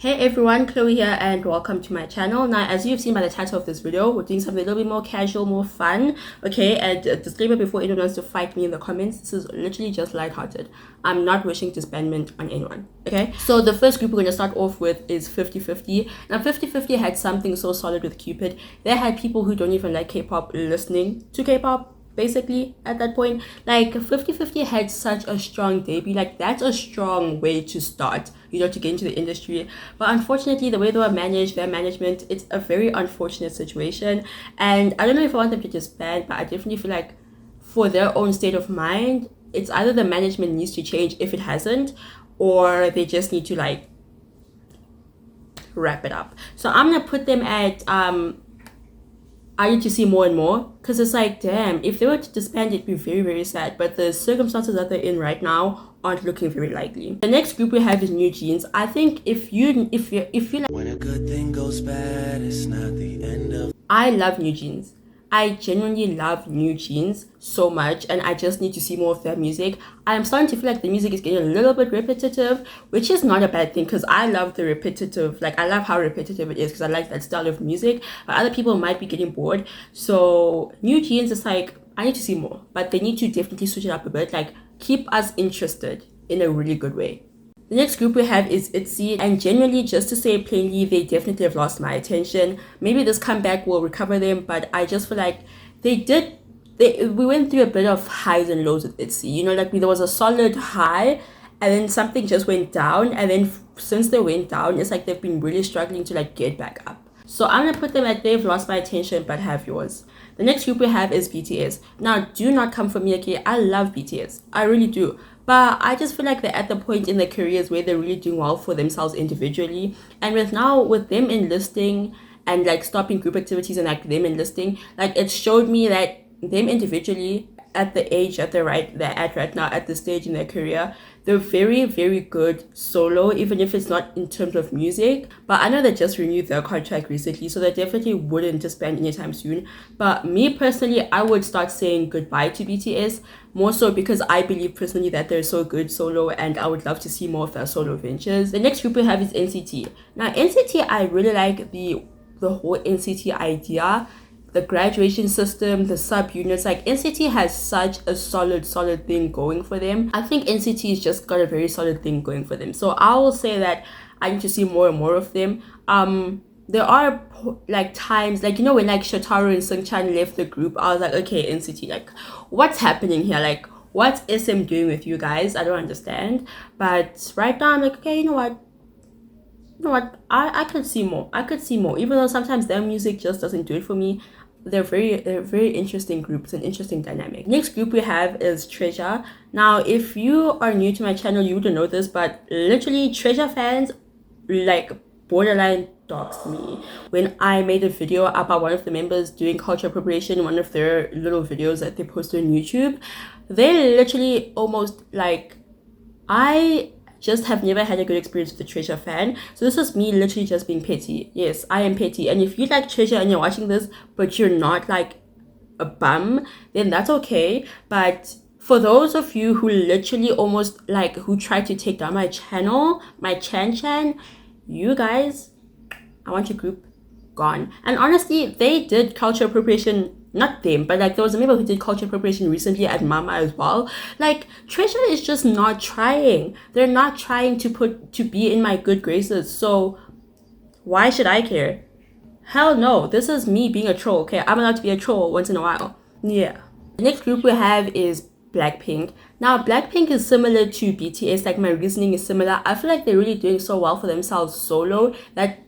Hey everyone, Chloe here and welcome to my channel. Now, as you've seen by the title of this video, we're doing something a little bit more casual, more fun, okay? And a disclaimer before anyone wants to fight me in the comments, this is literally just lighthearted. I'm not wishing disbandment on anyone, okay? So the first group we're going to start off with is 50/50. Now, 50/50 had something so solid with Cupid. They had people who don't even like K-pop listening to K-pop. Basically at that point, like 50/50 had such a strong debut. Like, that's a strong way to start, to get into the industry. But unfortunately, the way they were managed, their management, it's a very unfortunate situation. And I don't know if I want them to disband, but I definitely feel like for their own state of mind, it's either the management needs to change if it hasn't, or they just need to like wrap it up. So I'm gonna put them at I need to see more and more, because it's like, damn, if they were to disband, it'd be very, very sad. But the circumstances that they're in right now aren't looking very likely. The next group we have is newjeans. I think if you like, when a good thing goes bad, it's not the end of. I love newjeans. I genuinely love newjeans so much, and I just need to see more of their music. I'm starting to feel like the music is getting a little bit repetitive, which is not a bad thing, because I love the repetitive, like I love how repetitive it is, because I like that style of music, but other people might be getting bored. So newjeans is like, I need to see more, but they need to definitely switch it up a bit, like keep us interested in a really good way. The next group we have is ITZY, and genuinely, just to say plainly, they definitely have lost my attention. Maybe this comeback will recover them, but I just feel like we went through a bit of highs and lows with ITZY. Like there was a solid high, and then something just went down, and then since they went down, it's like they've been really struggling to like get back up. So I'm gonna put them at they've lost my attention, but have yours. The next group we have is BTS. Now, do not come for me, okay? I love BTS. I really do. But I just feel like they're at the point in their careers where they're really doing well for themselves individually. And with them enlisting and like stopping group activities and like them enlisting, like it showed me that them individually at the age that they're at right now, at this stage in their career, they're very, very good solo, even if it's not in terms of music. But I know they just renewed their contract recently, so they definitely wouldn't disband anytime soon. But me personally, I would start saying goodbye to BTS, more so because I believe personally that they're so good solo, and I would love to see more of their solo ventures. The next group we have is NCT. Now, NCT, I really like the whole NCT idea. The graduation system, the subunits, like NCT has such a solid thing going for them. I think NCT has just got a very solid thing going for them. So I will say that I need to see more and more of them. There are like times, like when like Shotaro and Seungchan left the group, I was like, okay, NCT, like what's happening here? Like what's SM doing with you guys? I don't understand. But right now I'm like, okay, you know what, I could see more. Even though sometimes their music just doesn't do it for me. They're very interesting group. It's an interesting dynamic. Next group we have is Treasure. Now, if you are new to my channel, you wouldn't know this, but literally Treasure fans like borderline doxed me when I made a video about one of the members doing culture appropriation, one of their little videos that they posted on YouTube. They literally almost like, I just have never had a good experience with the Treasure fan. So this is me literally just being petty. Yes, I am petty. And if you like Treasure and you're watching this, but you're not like a bum, then that's okay. But for those of you who literally almost like, who tried to take down my channel, my Chan, you guys, I want your group gone. And honestly, they did culture appropriation, not them, but like there was a member who did culture appropriation recently at Mama as well. Like Treasure is just not trying. They're not trying to be in my good graces. So why should I care? Hell no. This is me being a troll, okay? I'm allowed to be a troll once in a while. Yeah. The next group we have is Blackpink. Now, Blackpink is similar to BTS. Like my reasoning is similar. I feel like they're really doing so well for themselves solo that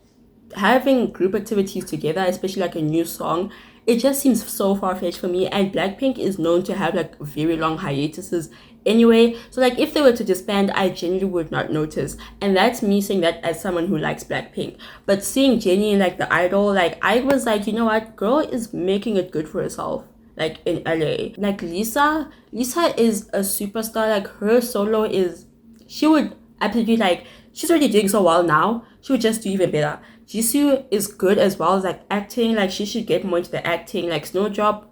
having group activities together, especially like a new song, it just seems so far-fetched for me. And Blackpink is known to have like very long hiatuses anyway, so like if they were to disband, I genuinely would not notice. And that's me saying that as someone who likes Blackpink. But seeing Jennie like the idol, like I was like, you know what, girl is making it good for herself, like in LA. Like Lisa is a superstar. Like her solo is, she would absolutely, like, she's already doing so well now, she would just do even better. Jisoo is good as well as like acting. Like she should get more into the acting. Like Snowdrop,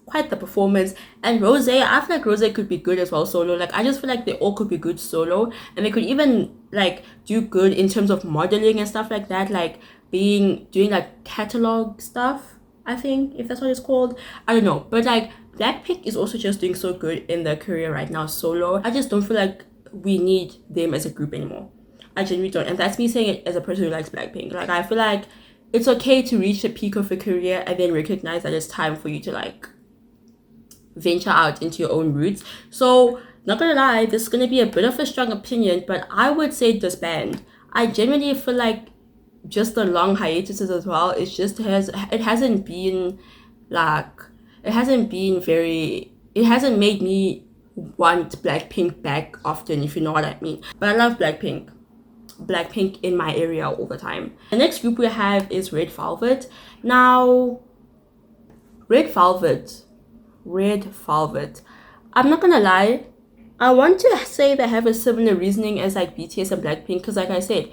quite the performance. And Rose, I feel like Rose could be good as well solo. Like I just feel like they all could be good solo, and they could even like do good in terms of modeling and stuff like that, like doing like catalog stuff, I think, if that's what it's called. I don't know. But like Blackpink is also just doing so good in their career right now solo. I just don't feel like we need them as a group anymore. I genuinely don't. And that's me saying it as a person who likes Blackpink. Like I feel like it's okay to reach the peak of a career and then recognize that it's time for you to like venture out into your own roots. So not gonna lie, this is gonna be a bit of a strong opinion, but I would say disband. I genuinely feel like just the long hiatuses as well, it hasn't been like it hasn't made me want Blackpink back often, if you know what I mean. But I love Blackpink in my area all the time. The next group we have is Red Velvet. Now Red Velvet Red Velvet. I'm not gonna lie, I want to say they have a similar reasoning as like BTS and Blackpink, because like I said,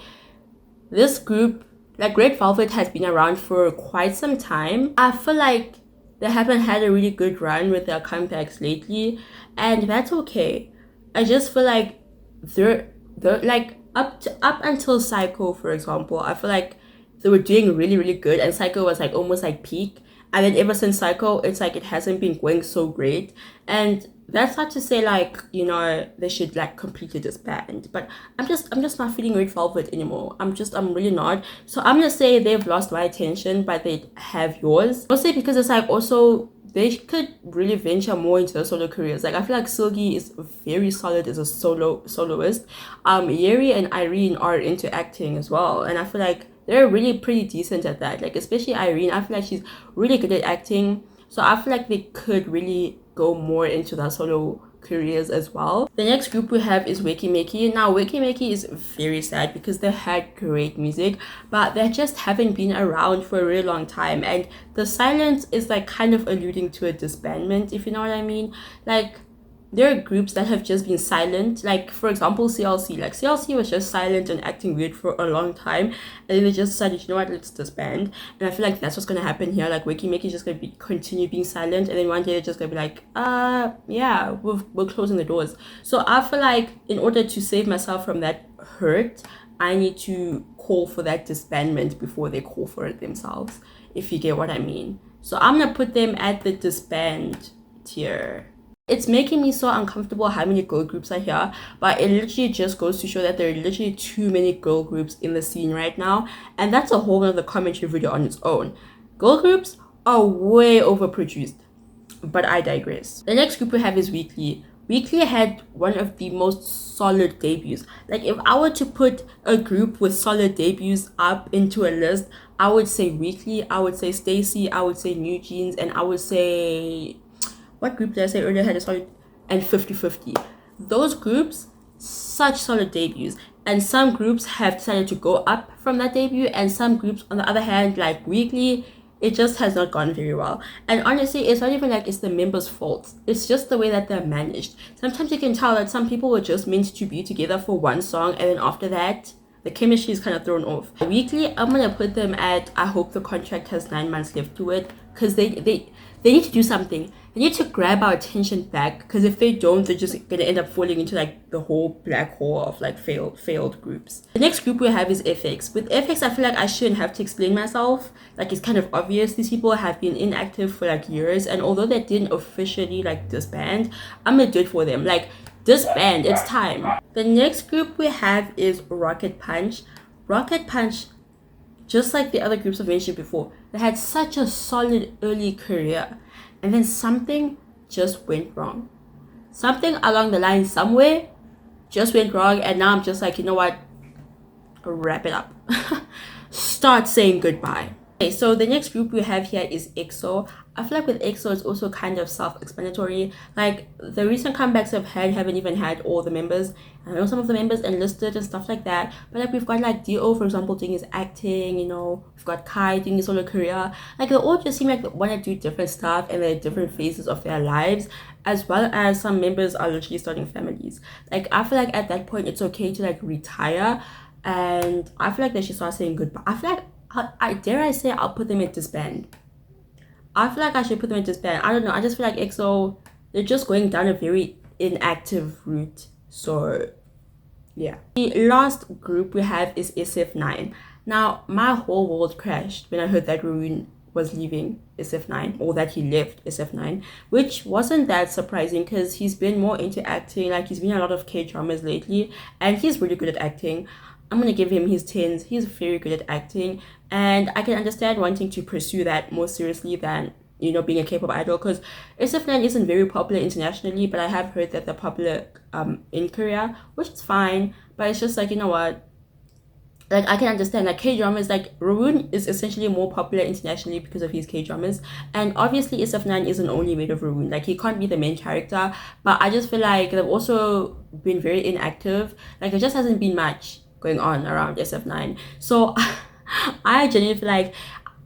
this group, like Red Velvet, has been around for quite some time. I feel like they haven't had a really good run with their comebacks lately, and that's okay. I just feel like they're like up until Psycho, for example, I feel like they were doing really, really good, and Psycho was like almost like peak. And then ever since Psycho, it's like it hasn't been going so great. And that's not to say like, you know, they should like completely disband. But I'm just not feeling Red Velvet anymore. I'm really not. So I'm gonna say they've lost my attention, but they have yours. Mostly because it's like also they could really venture more into their solo careers. Like I feel like Silgi is very solid as a soloist. Yeri and Irene are into acting as well, and I feel like they're really pretty decent at that. Like especially Irene, I feel like she's really good at acting. So I feel like they could really go more into their solo careers as well. The next group we have is Weki Meki. Now Weki Meki is very sad because they had great music, but they just haven't been around for a really long time, and the silence is like kind of alluding to a disbandment, if you know what I mean. Like there are groups that have just been silent, like for example CLC. Like CLC was just silent and acting weird for a long time, and then they just decided, you know what, let's disband. And I feel like that's what's gonna happen here. Like Weki Meki is just gonna continue being silent, and then one day they're just gonna be like, yeah, we're closing the doors. So I feel like in order to save myself from that hurt, I need to call for that disbandment before they call for it themselves, if you get what I mean. So I'm gonna put them at the disband tier. It's making me so uncomfortable how many girl groups are here, but it literally just goes to show that there are literally too many girl groups in the scene right now, and that's a whole other commentary video on its own. Girl groups are way overproduced, but I digress. The next group we have is Weekly. Weekly had one of the most solid debuts. Like if I were to put a group with solid debuts up into a list, I would say Weekly, I would say Stacy, I would say New Jeans, and I would say, what group did I say earlier had a solid, and 50/50. Those groups, such solid debuts. And some groups have decided to go up from that debut, and some groups, on the other hand, like Weekly, it just has not gone very well. And honestly, it's not even like it's the members' fault. It's just the way that they're managed. Sometimes you can tell that some people were just meant to be together for one song, and then after that, the chemistry is kind of thrown off. Weekly, I'm gonna put them at, I hope the contract has 9 months left to it, because they need to do something. They need to grab our attention back, because if they don't, they're just gonna end up falling into like the whole black hole of like failed groups. The next group we have is FX. With FX, I feel like I shouldn't have to explain myself. Like it's kind of obvious. These people have been inactive for like years, and although they didn't officially like disband, I'm gonna do it for them. Like disband, it's time. The next group we have is Rocket Punch. Rocket Punch, just like the other groups I've mentioned before, they had such a solid early career, and then something just went wrong. Something along the line somewhere just went wrong, and now I'm just like, you know what? Wrap it up. Start saying goodbye. Okay, so the next group we have here is EXO. I feel like with EXO, it's also kind of self-explanatory. Like the recent comebacks I've had haven't even had all the members. I know some of the members enlisted and stuff like that, but like we've got like Dio, for example, doing his acting. You know, we've got Kai doing his solo career. Like they all just seem like they want to do different stuff, and they're different phases of their lives, as well as some members are literally starting families. Like I feel like at that point, it's okay to like retire, and I feel like they should start saying goodbye. I feel like I dare I say I'll put them in disband. I feel like I should put them in disband. I don't know. I just feel like EXO, they're just going down a very inactive route. So Yeah. The last group we have is SF9. Now, my whole world crashed when I heard that Rune was leaving SF9, or that he left SF9, which wasn't that surprising because he's been more into acting. Like, he's been in a lot of K dramas lately, and he's really good at acting. I'm gonna give him his tens. He's very good at acting, and I can understand wanting to pursue that more seriously than being a K-pop idol, because SF9 isn't very popular internationally, but I have heard that they're popular in Korea, which is fine. But it's just like, you know what? Like, I can understand, like, K dramas, like Rowoon is essentially more popular internationally because of his K dramas, and obviously SF9 isn't only made of Rowoon. Like, he can't be the main character, but I just feel like they've also been very inactive. Like, there just hasn't been much going on around SF9. So I genuinely feel like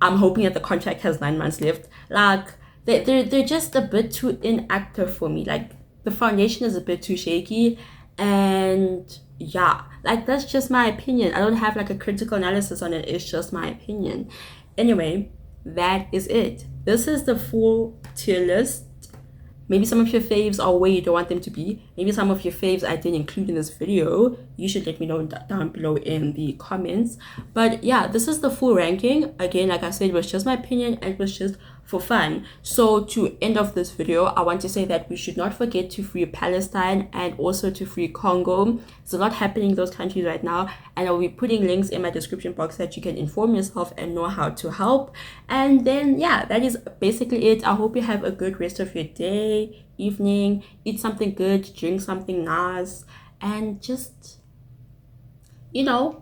I'm hoping that the contract has 9 months left. Like, they're just a bit too inactive for me. Like, the foundation is a bit too shaky, and yeah, like, that's just my opinion. I don't have like a critical analysis on it. It's just my opinion. Anyway, that is it. This is the full tier list. Maybe some of your faves are where you don't want them to be. Maybe some of your faves I didn't include in this video. You should let me know down below in the comments. But yeah, this is the full ranking. Again, like I said, it was just my opinion and it was just for fun. So to end off this video, I want to say that we should not forget to free Palestine and also to free Congo. There's a lot happening in those countries right now, and I'll be putting links in my description box that you can inform yourself and know how to help. And then yeah, that is basically it. I hope you have a good rest of your day, evening. Eat something good, drink something nice, and just, yeah.